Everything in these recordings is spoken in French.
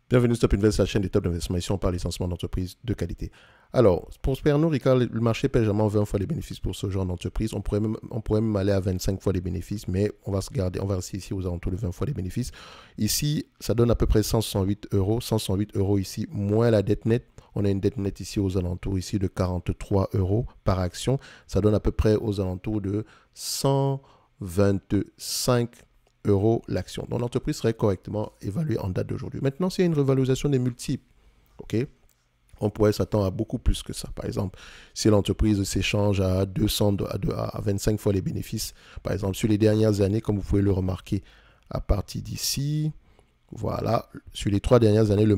Bienvenue sur Top Invest, la chaîne des top d'investissement. Ici, on parle essentiellement d'entreprises de qualité. Alors, pour Pernod Ricard, le marché paie généralement 20 fois les bénéfices pour ce genre d'entreprise. On pourrait même aller à 25 fois les bénéfices, mais on va rester ici aux alentours de 20 fois les bénéfices. Ici, ça donne à peu près 168 euros. 168 euros ici, moins la dette nette. On a une dette nette ici aux alentours ici de 43 euros par action. Ça donne à peu près aux alentours de 125 euros l'action. Donc l'entreprise serait correctement évaluée en date d'aujourd'hui. Maintenant, s'il y a une revalorisation des multiples, ok, on pourrait s'attendre à beaucoup plus que ça. Par exemple, si l'entreprise s'échange à 200, à 25 fois les bénéfices, par exemple, sur les dernières années, comme vous pouvez le remarquer, à partir d'ici, voilà, sur les 3 dernières années,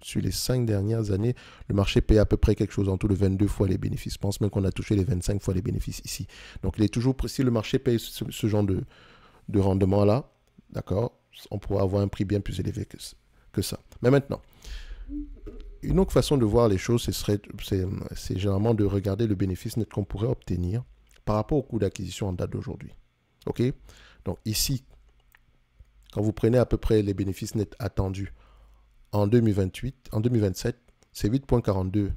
sur les 5 dernières années, le marché paye à peu près quelque chose autour de 22 fois les bénéfices. Je pense même qu'on a touché les 25 fois les bénéfices ici. Donc, il est toujours, si le marché paye ce genre de rendement-là, d'accord, on pourra avoir un prix bien plus élevé que ça. Mais maintenant, une autre façon de voir les choses, c'est généralement de regarder le bénéfice net qu'on pourrait obtenir par rapport au coût d'acquisition en date d'aujourd'hui. OK? Donc ici, quand vous prenez à peu près les bénéfices nets attendus en 2028, en 2027, c'est 8,42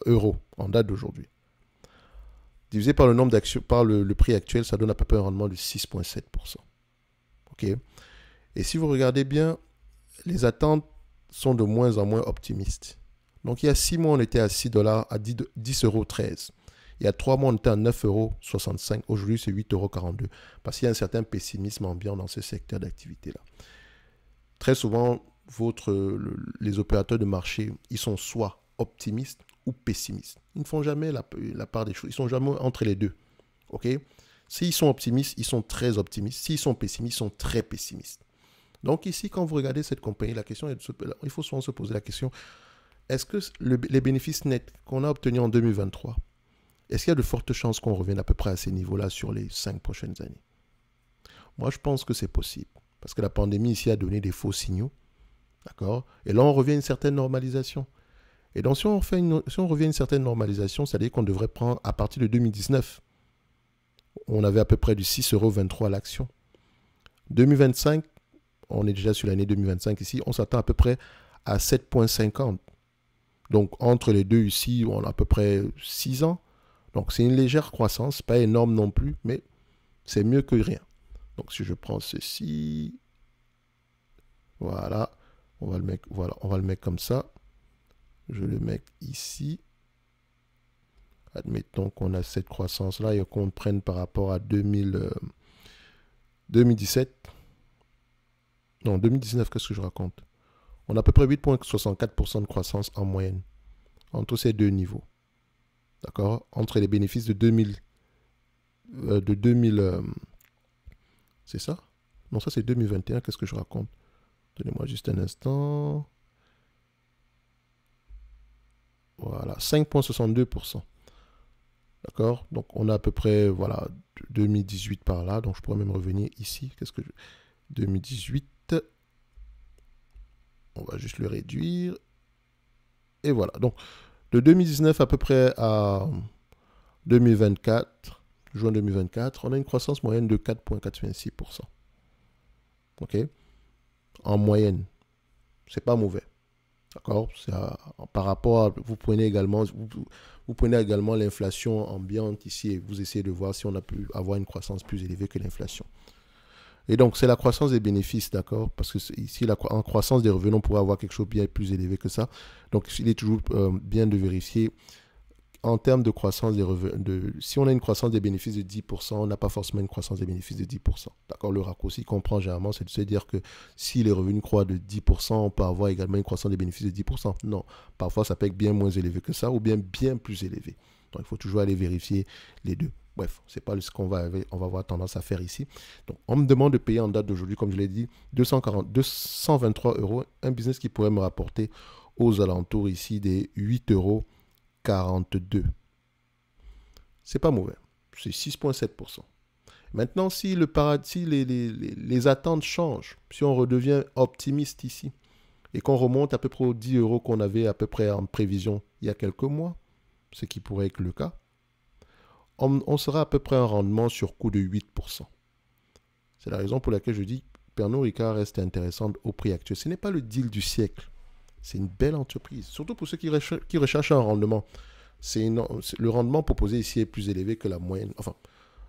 euros en date d'aujourd'hui. Divisé par le nombre d'actions, par le prix actuel, ça donne à peu près un rendement de 6,7%. OK? Et si vous regardez bien, les attentes sont de moins en moins optimistes. Donc il y a 6 mois, on était à 6 dollars, à 10,13 euros. Il y a 3 mois, on était à 9,65 euros. Aujourd'hui, c'est 8,42 euros. Parce qu'il y a un certain pessimisme ambiant dans ce secteur d'activité-là. Très souvent, les opérateurs de marché, ils sont soit optimistes ou pessimistes. Ils ne font jamais la part des choses. Ils sont jamais entre les deux. OK? S'ils sont optimistes, ils sont très optimistes. S'ils sont pessimistes, ils sont très pessimistes. Donc ici, quand vous regardez cette compagnie, il faut souvent se poser la question, est-ce que les bénéfices nets qu'on a obtenus en 2023, est-ce qu'il y a de fortes chances qu'on revienne à peu près à ces niveaux-là sur les 5 prochaines années? Moi, je pense que c'est possible. Parce que la pandémie ici a donné des faux signaux. D'accord? Et là, on revient à une certaine normalisation. Et donc, si on revient à une certaine normalisation, c'est-à-dire qu'on devrait prendre à partir de 2019, on avait à peu près du 6,23 € à l'action. 2025, on est déjà sur l'année 2025 ici, on s'attend à peu près à 7,50. Donc entre les deux ici, on a à peu près 6 ans. Donc c'est une légère croissance, pas énorme non plus, mais c'est mieux que rien. Donc si je prends ceci, voilà, on va le mettre comme ça. Je le mets ici. Admettons qu'on a cette croissance-là et qu'on prenne par rapport à 2017. Non, 2019, qu'est-ce que je raconte? On a à peu près 8,64% de croissance en moyenne entre ces deux niveaux. D'accord? Entre les bénéfices de 2000. C'est ça? Non, ça c'est 2021. Qu'est-ce que je raconte? Donnez-moi juste un instant. Voilà, 5,62%. D'accord? Donc on a à peu près, voilà, 2018 par là. Donc je pourrais même revenir ici. 2018. On va juste le réduire. Et voilà. Donc de 2019 à peu près à 2024, juin 2024, on a une croissance moyenne de 4,86%. OK? En moyenne. C'est pas mauvais. D'accord? Par rapport à, vous prenez également l'inflation ambiante ici et vous essayez de voir si on a pu avoir une croissance plus élevée que l'inflation. Et donc, c'est la croissance des bénéfices, d'accord? Parce que ici, en croissance des revenus, on pourrait avoir quelque chose de bien plus élevé que ça. Donc, il est toujours bien de vérifier en termes de croissance des revenus, si on a une croissance des bénéfices de 10%, on n'a pas forcément une croissance des bénéfices de 10%. D'accord? Le raccourci qu'on prend généralement, c'est de se dire que si les revenus croient de 10%, on peut avoir également une croissance des bénéfices de 10%. Non, parfois ça peut être bien moins élevé que ça ou bien plus élevé. Donc il faut toujours aller vérifier les deux. Bref, c'est pas ce qu'on va avoir tendance à faire ici. Donc on me demande de payer en date d'aujourd'hui, comme je l'ai dit, 223 euros, un business qui pourrait me rapporter aux alentours ici des 8 € 42. C'est pas mauvais. C'est 6,7%. Maintenant, si les attentes changent, si on redevient optimiste ici, et qu'on remonte à peu près aux 10 € qu'on avait à peu près en prévision il y a quelques mois, ce qui pourrait être le cas, on sera à peu près un rendement sur coût de 8%. C'est la raison pour laquelle je dis Pernod Ricard reste intéressante au prix actuel. Ce n'est pas le deal du siècle. C'est une belle entreprise, surtout pour ceux qui recherchent un rendement. Le rendement proposé ici est plus élevé que la moyenne. Enfin,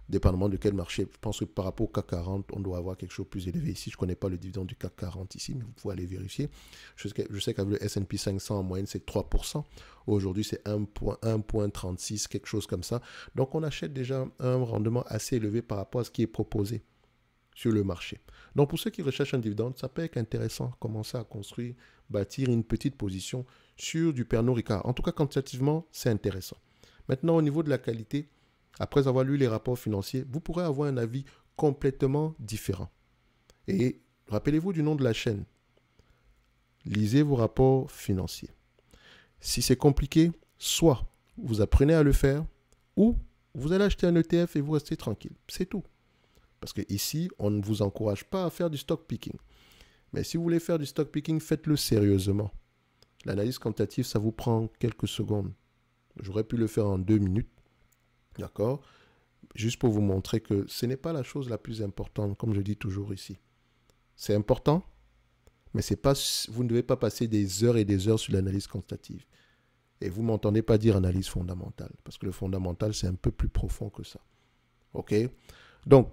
dépendamment de quel marché. Je pense que par rapport au CAC 40, on doit avoir quelque chose de plus élevé ici. Je ne connais pas le dividende du CAC 40 ici, mais vous pouvez aller vérifier. Je sais qu'avec le S&P 500 en moyenne, c'est 3%. Aujourd'hui, c'est 1,36, quelque chose comme ça. Donc, on achète déjà un rendement assez élevé par rapport à ce qui est proposé sur le marché. Donc, pour ceux qui recherchent un dividende, ça peut être intéressant. Commencer à construire, bâtir une petite position sur du Pernod Ricard. En tout cas, quantitativement, c'est intéressant. Maintenant, au niveau de la qualité, après avoir lu les rapports financiers, vous pourrez avoir un avis complètement différent. Et rappelez-vous du nom de la chaîne. Lisez vos rapports financiers. Si c'est compliqué, soit vous apprenez à le faire, ou vous allez acheter un ETF et vous restez tranquille. C'est tout. Parce que ici, on ne vous encourage pas à faire du stock picking. Mais si vous voulez faire du stock picking, faites-le sérieusement. L'analyse quantitative, ça vous prend quelques secondes. J'aurais pu le faire en 2 minutes. D'accord? Juste pour vous montrer que ce n'est pas la chose la plus importante, comme je dis toujours ici. C'est important, mais vous ne devez pas passer des heures et des heures sur l'analyse quantitative. Et vous ne m'entendez pas dire analyse fondamentale, parce que le fondamental, c'est un peu plus profond que ça. OK? Donc,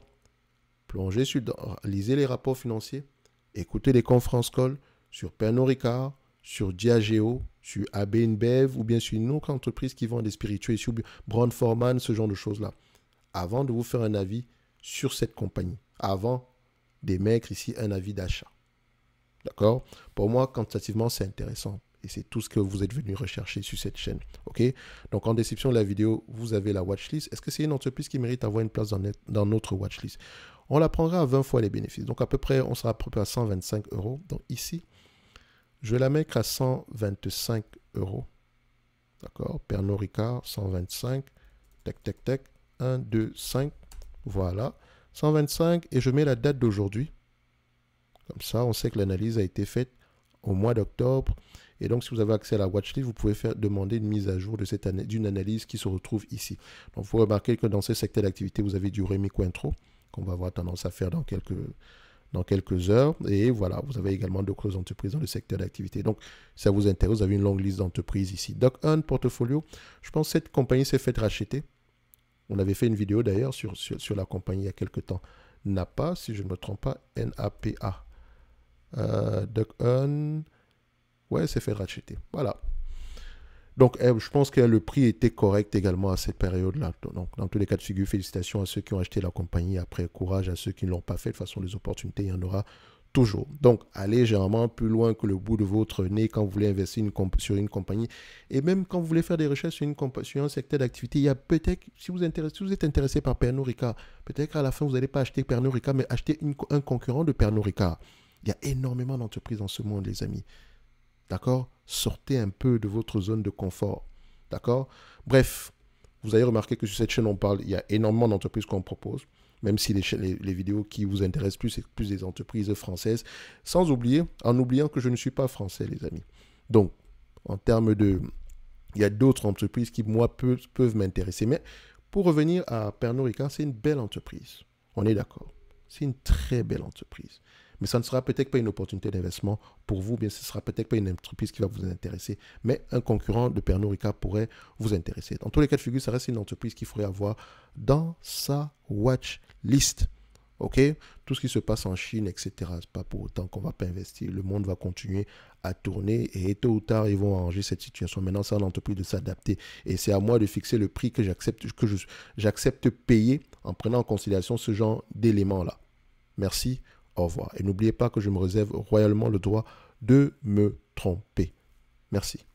lisez les rapports financiers, écoutez les conférences call sur Pernod Ricard, sur Diageo, sur AB InBev ou bien sur une autre entreprise qui vend des spiritueux, sur Brown-Forman, ce genre de choses-là, avant de vous faire un avis sur cette compagnie, avant d'émettre ici un avis d'achat. D'accord? Pour moi, quantitativement, c'est intéressant. Et c'est tout ce que vous êtes venu rechercher sur cette chaîne. OK? Donc, en description de la vidéo, vous avez la watchlist. Est-ce que c'est une entreprise qui mérite d'avoir une place dans notre watchlist? On la prendra à 20 fois les bénéfices. Donc, à peu près, on sera à peu près à 125 €. Donc, ici, je vais la mettre à 125 €. D'accord? Pernod Ricard, 125. Tac, tac, tac. 1, 2, 5. Voilà. 125. Et je mets la date d'aujourd'hui. Comme ça, on sait que l'analyse a été faite au mois d'octobre. Et donc, si vous avez accès à la watchlist, vous pouvez demander une mise à jour d'une analyse qui se retrouve ici. Donc, il faut remarquer que dans ce secteur d'activité, vous avez du Rémi Cointreau, qu'on va avoir tendance à faire dans quelques heures. Et voilà, vous avez également d'autres entreprises dans le secteur d'activité. Donc, si ça vous intéresse, vous avez une longue liste d'entreprises ici. Doc One Portfolio, je pense que cette compagnie s'est faite racheter. On avait fait une vidéo d'ailleurs sur la compagnie il y a quelques temps. NAPA, si je ne me trompe pas, N-A-P-A. Doc One, ouais, c'est fait racheter. Voilà. Donc, je pense que le prix était correct également à cette période-là. Donc, dans tous les cas de figure, félicitations à ceux qui ont acheté la compagnie. Après, courage à ceux qui ne l'ont pas fait. De toute façon, les opportunités, il y en aura toujours. Donc, allez généralement plus loin que le bout de votre nez quand vous voulez investir sur une compagnie. Et même quand vous voulez faire des recherches sur un secteur d'activité, il y a peut-être, si vous êtes intéressé par Pernod Ricard, peut-être qu'à la fin, vous n'allez pas acheter Pernod Ricard, mais acheter un concurrent de Pernod Ricard. Il y a énormément d'entreprises dans ce monde, les amis. D'accord? Sortez un peu de votre zone de confort. D'accord? Bref, vous avez remarqué que sur cette chaîne, il y a énormément d'entreprises qu'on propose, même si les vidéos qui vous intéressent plus, c'est plus des entreprises françaises, en oubliant que je ne suis pas français, les amis. Donc, en termes il y a d'autres entreprises qui, moi, peuvent m'intéresser. Mais pour revenir à Pernod Ricard, c'est une belle entreprise. On est d'accord. C'est une très belle entreprise. Mais ça ne sera peut-être pas une opportunité d'investissement pour vous, bien ce ne sera peut-être pas une entreprise qui va vous intéresser, mais un concurrent de Pernod Ricard pourrait vous intéresser. Dans tous les cas de figure, ça reste une entreprise qu'il faudrait avoir dans sa watch list. OK? Tout ce qui se passe en Chine, etc., ce n'est pas pour autant qu'on ne va pas investir. Le monde va continuer à tourner et tôt ou tard, ils vont arranger cette situation. Maintenant, c'est à l'entreprise de s'adapter. Et c'est à moi de fixer le prix que j'accepte payer en prenant en considération ce genre d'éléments-là. Merci. Au revoir. Et n'oubliez pas que je me réserve royalement le droit de me tromper. Merci.